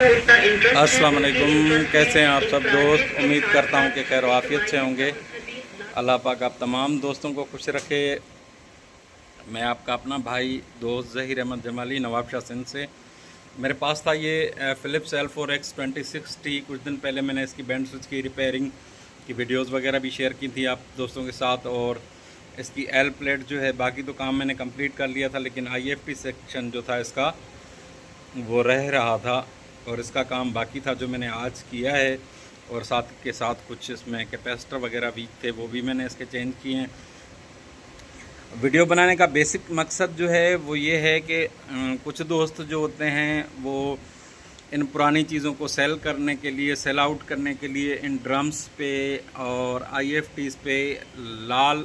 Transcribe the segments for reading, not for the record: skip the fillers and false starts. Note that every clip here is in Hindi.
अस्सलाम वालेकुम, कैसे हैं आप सब दोस्त। उम्मीद करता हूं कि खैर वाफियत से होंगे। अल्लाह पाक आप तमाम दोस्तों को खुश रखे। मैं आपका अपना भाई दोस्त ज़हीर अहमद जमाली नवाबशाह सिंध से। मेरे पास था ये फ़िलिप्स L4X 2060। कुछ दिन पहले मैंने इसकी बैंड स्विच की रिपेयरिंग की वीडियोस वगैरह भी शेयर की थी आप दोस्तों के साथ। और इसकी एल प्लेट जो है, बाकी तो काम मैंने कंप्लीट कर लिया था, लेकिन IFT सेक्शन जो था इसका वो रह रहा था और इसका काम बाकी था जो मैंने आज किया है। और साथ के साथ कुछ इसमें कैपेसिटर वगैरह वीक थे, वो भी मैंने इसके चेंज किए हैं। वीडियो बनाने का बेसिक मकसद जो है वो ये है कि कुछ दोस्त जो होते हैं वो इन पुरानी चीज़ों को सेल करने के लिए, सेल आउट करने के लिए इन ड्रम्स पे और IFTs पे लाल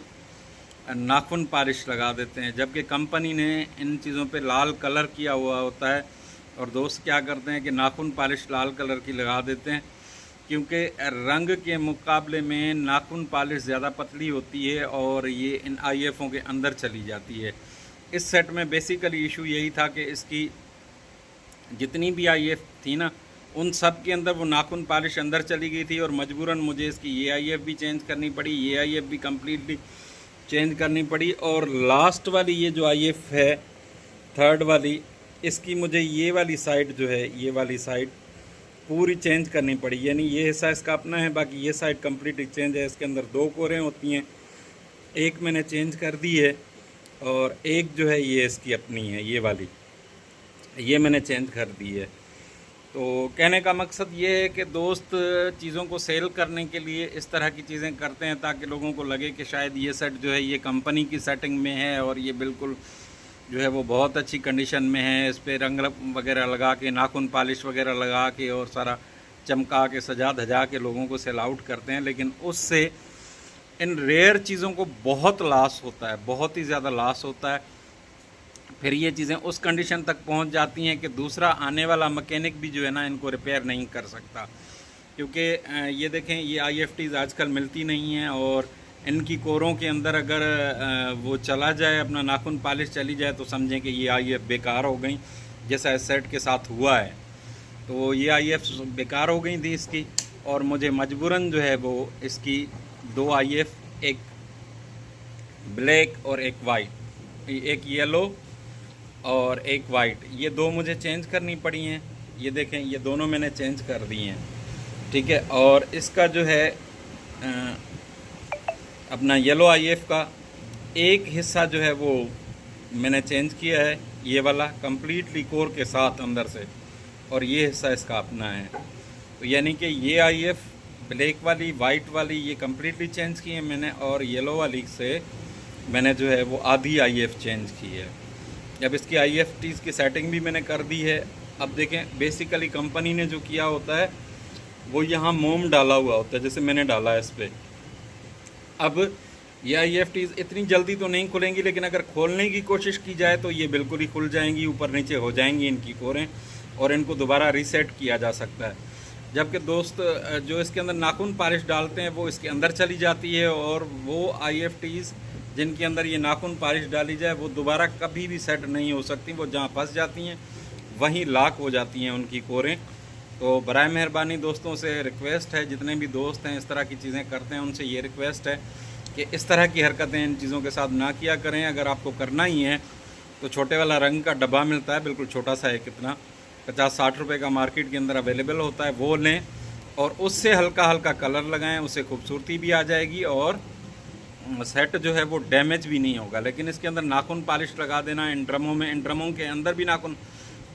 नाखून पॉलिश लगा देते हैं, जबकि कंपनी ने इन चीज़ों पे लाल कलर किया हुआ होता है। और दोस्त क्या करते हैं कि नाखून पॉलिश लाल कलर की लगा देते हैं, क्योंकि रंग के मुकाबले में नाखून पॉलिश ज़्यादा पतली होती है और ये इन IFOं के अंदर चली जाती है। इस सेट में बेसिकली इशू यही था कि इसकी जितनी भी IF थी ना, उन सब के अंदर वो नाखून पॉलिश अंदर चली गई थी और मजबूरन मुझे इसकी ये IF भी चेंज करनी पड़ी, ये IF भी कम्प्लीटली चेंज करनी पड़ी। और लास्ट वाली ये जो IF है, थर्ड वाली, इसकी मुझे ये वाली साइड जो है, ये वाली साइड पूरी चेंज करनी पड़ी। यानी ये हिस्सा इसका अपना है, बाकी ये साइड कम्प्लीटली चेंज है। इसके अंदर दो कोरें होती हैं, एक मैंने चेंज कर दी है और एक जो है ये इसकी अपनी है, ये वाली, ये मैंने चेंज कर दी है। तो कहने का मकसद ये है कि दोस्त चीज़ों को सेल करने के लिए इस तरह की चीज़ें करते हैं ताकि लोगों को लगे कि शायद ये सेट जो है ये कंपनी की सेटिंग में है और ये बिल्कुल जो है वो बहुत अच्छी कंडीशन में है। इस पर रंग वगैरह लगा के, नाखून पॉलिश वगैरह लगा के और सारा चमका के, सजा धजा के लोगों को सेल आउट करते हैं, लेकिन उससे इन रेयर चीज़ों को बहुत लॉस होता है, बहुत ही ज़्यादा लॉस होता है। फिर ये चीज़ें उस कंडीशन तक पहुंच जाती हैं कि दूसरा आने वाला मैकेनिक भी जो है ना इनको रिपेयर नहीं कर सकता, क्योंकि ये देखें, ये IFTs आजकल मिलती नहीं हैं और इनकी कोरों के अंदर अगर वो चला जाए, अपना नाखून पॉलिश चली जाए, तो समझें कि ये IF बेकार हो गई, जैसा इस सेट के साथ हुआ है। तो ये IF बेकार हो गई थी इसकी, और मुझे मजबूरन जो है वो इसकी दो IF, एक ब्लैक और एक वाइट, एक येलो और एक वाइट, ये दो मुझे चेंज करनी पड़ी हैं। ये देखें, ये दोनों मैंने चेंज कर दी हैं, ठीक है। और इसका जो है अपना येलो IF का एक हिस्सा जो है वो मैंने चेंज किया है, ये वाला कम्प्लीटली कोर के साथ अंदर से, और ये हिस्सा इसका अपना है। तो यानी कि ये IF ब्लैक वाली, वाइट वाली, ये कम्प्लीटली चेंज की है मैंने, और येलो वाली से मैंने जो है वो आधी IF चेंज की है। जब इसकी IFTs की सेटिंग भी मैंने कर दी है। अब देखें, बेसिकली कंपनी ने जो किया होता है वो यहाँ मोम डाला हुआ होता है, जैसे मैंने डाला है इस पर। अब ये IFTs इतनी जल्दी तो नहीं खुलेंगी, लेकिन अगर खोलने की कोशिश की जाए तो ये बिल्कुल ही खुल जाएंगी, ऊपर नीचे हो जाएंगी इनकी कोरें, और इनको दोबारा रीसेट किया जा सकता है। जबकि दोस्त जो इसके अंदर नाखून पॉलिश डालते हैं वो इसके अंदर चली जाती है, और वो IFTs जिनके अंदर ये नाखून पॉलिश डाली जाए वो दोबारा कभी भी सेट नहीं हो सकती, वो जहाँ फंस जाती हैं वहीं लॉक हो जाती हैं उनकी कोरें। तो बराए मेहरबानी दोस्तों से रिक्वेस्ट है, जितने भी दोस्त हैं इस तरह की चीज़ें करते हैं, उनसे ये रिक्वेस्ट है कि इस तरह की हरकतें इन चीज़ों के साथ ना किया करें। अगर आपको करना ही है तो छोटे वाला रंग का डब्बा मिलता है, बिल्कुल छोटा सा है, कितना 50-60 रुपये का मार्केट के अंदर अवेलेबल होता है, वो लें और उससे हल्का हल्का कलर लगाएं, उससे खूबसूरती भी आ जाएगी और सेट जो है वो डैमेज भी नहीं होगा। लेकिन इसके अंदर नाखून पॉलिश लगा देना, इन ड्रमों के अंदर भी नाखून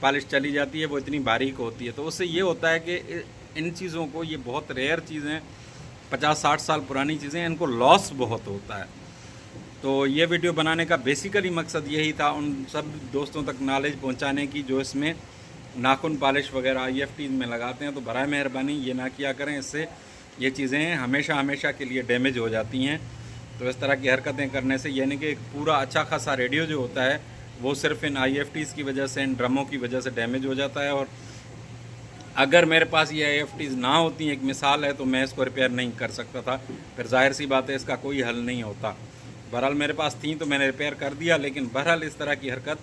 पॉलिश चली जाती है, वो इतनी बारीक होती है। तो उससे ये होता है कि इन चीज़ों को, ये बहुत रेयर चीज़ें, 50-60 साल पुरानी चीज़ें, इनको लॉस बहुत होता है। तो ये वीडियो बनाने का बेसिकली मकसद यही था, उन सब दोस्तों तक नॉलेज पहुंचाने की जो इसमें नाखून पॉलिश वगैरह IFTs में लगाते हैं। तो बराए मेहरबानी ये ना किया करें, इससे ये चीज़ें हमेशा के लिए डैमेज हो जाती हैं। तो इस तरह की हरकतें करने से, यानी कि एक पूरा अच्छा खासा रेडियो जो होता है वो सिर्फ इन IFTs की वजह से, इन ड्रमों की वजह से डैमेज हो जाता है। और अगर मेरे पास ये IFTs ना होती, एक मिसाल है, तो मैं इसको रिपेयर नहीं कर सकता था, फिर जाहिर सी बात है इसका कोई हल नहीं होता। बहरहाल मेरे पास थी तो मैंने रिपेयर कर दिया, लेकिन बहरहाल इस तरह की हरकत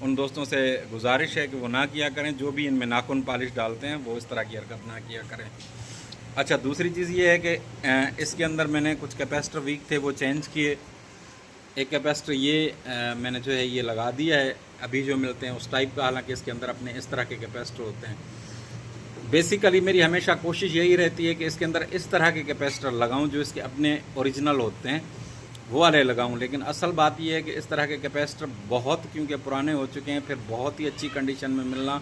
उन दोस्तों से गुजारिश है कि वो ना किया करें, जो भी इनमें नाखून पॉलिश डालते हैं वो इस तरह की हरकत ना किया करें। अच्छा, दूसरी चीज़ ये है कि इसके अंदर मैंने कुछ कैपेसिटर वीक थे वो चेंज किए। एक कैपेसिटर ये मैंने जो है ये लगा दिया है, अभी जो मिलते हैं उस टाइप का, हालांकि इसके अंदर अपने इस तरह के कैपेसिटर होते हैं। बेसिकली मेरी हमेशा कोशिश यही रहती है कि इसके अंदर इस तरह के कैपेसिटर लगाऊं जो इसके अपने ओरिजिनल होते हैं वो वाले लगाऊं। लेकिन असल बात यह है कि इस तरह के कैपेसिटर बहुत क्योंकि पुराने हो चुके हैं, फिर बहुत ही अच्छी कंडीशन में मिलना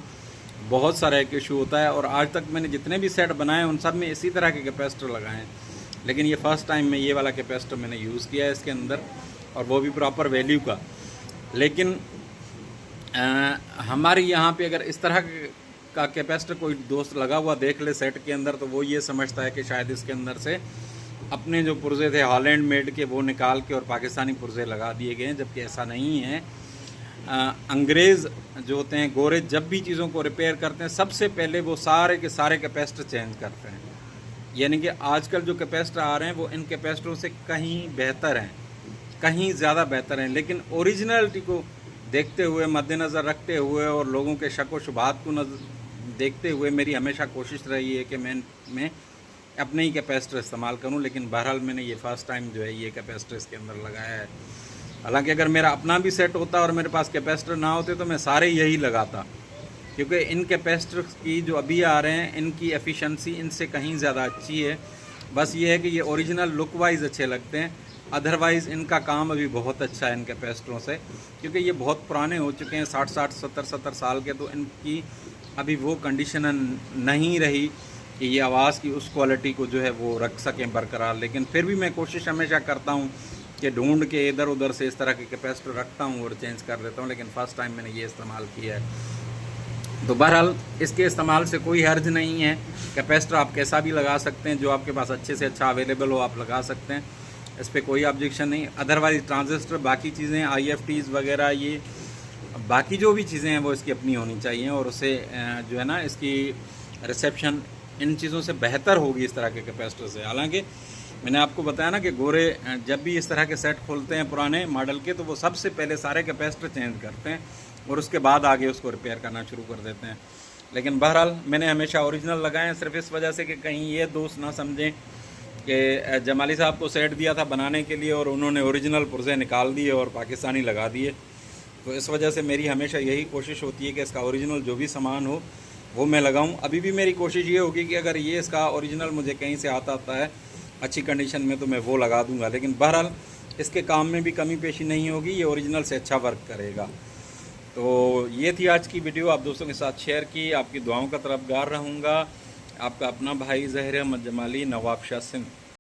बहुत सारा एक इशू होता है। और आज तक मैंने जितने भी सेट बनाए उन सब में इसी तरह के कैपेसिटर लगाए हैं, लेकिन ये फर्स्ट टाइम में ये वाला कैपेसिटर मैंने यूज़ किया है इसके अंदर, और वो भी प्रॉपर वैल्यू का। लेकिन हमारे यहाँ पे अगर इस तरह का कैपेसिटर कोई दोस्त लगा हुआ देख ले सेट के अंदर, तो वो ये समझता है कि शायद इसके अंदर से अपने जो पुर्जे थे हॉलैंड मेड के वो निकाल के और पाकिस्तानी पुर्जे लगा दिए गए हैं, जबकि ऐसा नहीं है। अंग्रेज़ जो होते हैं गोरे, जब भी चीज़ों को रिपेयर करते हैं सबसे पहले वो सारे के सारे कैपेसिटर चेंज करते हैं। यानी कि आजकल जो कैपेसिटर आ रहे हैं वो इन कैपेसिटरों से कहीं बेहतर हैं, कहीं ज़्यादा बेहतर हैं। लेकिन ओरिजिनलिटी को देखते हुए, मद्देनज़र रखते हुए और लोगों के शक व शुबहात को देखते हुए मेरी हमेशा कोशिश रही है कि मैं अपने ही कैपेसिटर इस्तेमाल करूं। लेकिन बहरहाल मैंने ये फ़र्स्ट टाइम जो है ये कैपेसिटर इसके अंदर लगाया है। हालांकि अगर मेरा अपना भी सेट होता और मेरे पास कैपेसिटर ना होते तो मैं सारे यही लगाता, क्योंकि इन कैपेसिटर की जो अभी आ रहे हैं इनकी एफिशिएंसी इनसे कहीं ज़्यादा अच्छी है। बस ये है कि ये ओरिजिनल लुक वाइज अच्छे लगते हैं, अदरवाइज़ इनका काम अभी बहुत अच्छा है इन कैपेसिटरों से, क्योंकि ये बहुत पुराने हो चुके हैं, 60-60, 70-70 साल के। तो इनकी अभी वो कंडीशन नहीं रही कि ये आवाज़ की उस क्वालिटी को जो है वो रख सकें बरकरार। लेकिन फिर भी मैं कोशिश हमेशा करता हूँ कि ढूंढ के इधर उधर से इस तरह के कैपेसिटर रखता हूँ और चेंज कर देता हूँ। लेकिन फ़र्स्ट टाइम मैंने ये इस्तेमाल किया है। तो बहरहाल इसके इस्तेमाल से कोई हर्ज नहीं है। कैपेसिटर आप कैसा भी लगा सकते हैं, जो आपके पास अच्छे से अच्छा अवेलेबल हो आप लगा सकते हैं, इस पर कोई ऑब्जेक्शन नहीं। अदरवाइज ट्रांजिस्टर, बाकी चीज़ें IFTs वगैरह, ये बाकी जो भी चीज़ें हैं वो इसकी अपनी होनी चाहिए, और उसे जो है ना इसकी रिसेप्शन इन चीज़ों से बेहतर होगी इस तरह के कैपेसिटर से। हालांकि मैंने आपको बताया ना कि गोरे जब भी इस तरह के सेट खोलते हैं पुराने मॉडल के, तो वो सबसे पहले सारे कैपेसिटर चेंज करते हैं और उसके बाद आगे उसको रिपेयर करना शुरू कर देते हैं। लेकिन बहरहाल मैंने हमेशा ओरिजिनल लगाए हैं, सिर्फ इस वजह से कि कहीं ये दोस्त ना समझें कि जमाली साहब को सेट दिया था बनाने के लिए और उन्होंने ओरिजिनल पुर्जे निकाल दिए और पाकिस्तानी लगा दिए। तो इस वजह से मेरी हमेशा यही कोशिश होती है कि इसका ओरिजिनल जो भी सामान हो वो मैं लगाऊं। अभी भी मेरी कोशिश ये होगी कि अगर ये इसका ओरिजिनल मुझे कहीं से आता है अच्छी कंडीशन में तो मैं वो लगा दूंगा। लेकिन बहरहाल इसके काम में भी कमी पेशी नहीं होगी, ये ओरिजिनल से अच्छा वर्क करेगा। तो ये थी आज की वीडियो, आप दोस्तों के साथ शेयर की। आपकी दुआओं का तरफदार रहूँगा। आपका अपना भाई ज़हीर अहमद जमाली, नवाब शाह सिंध।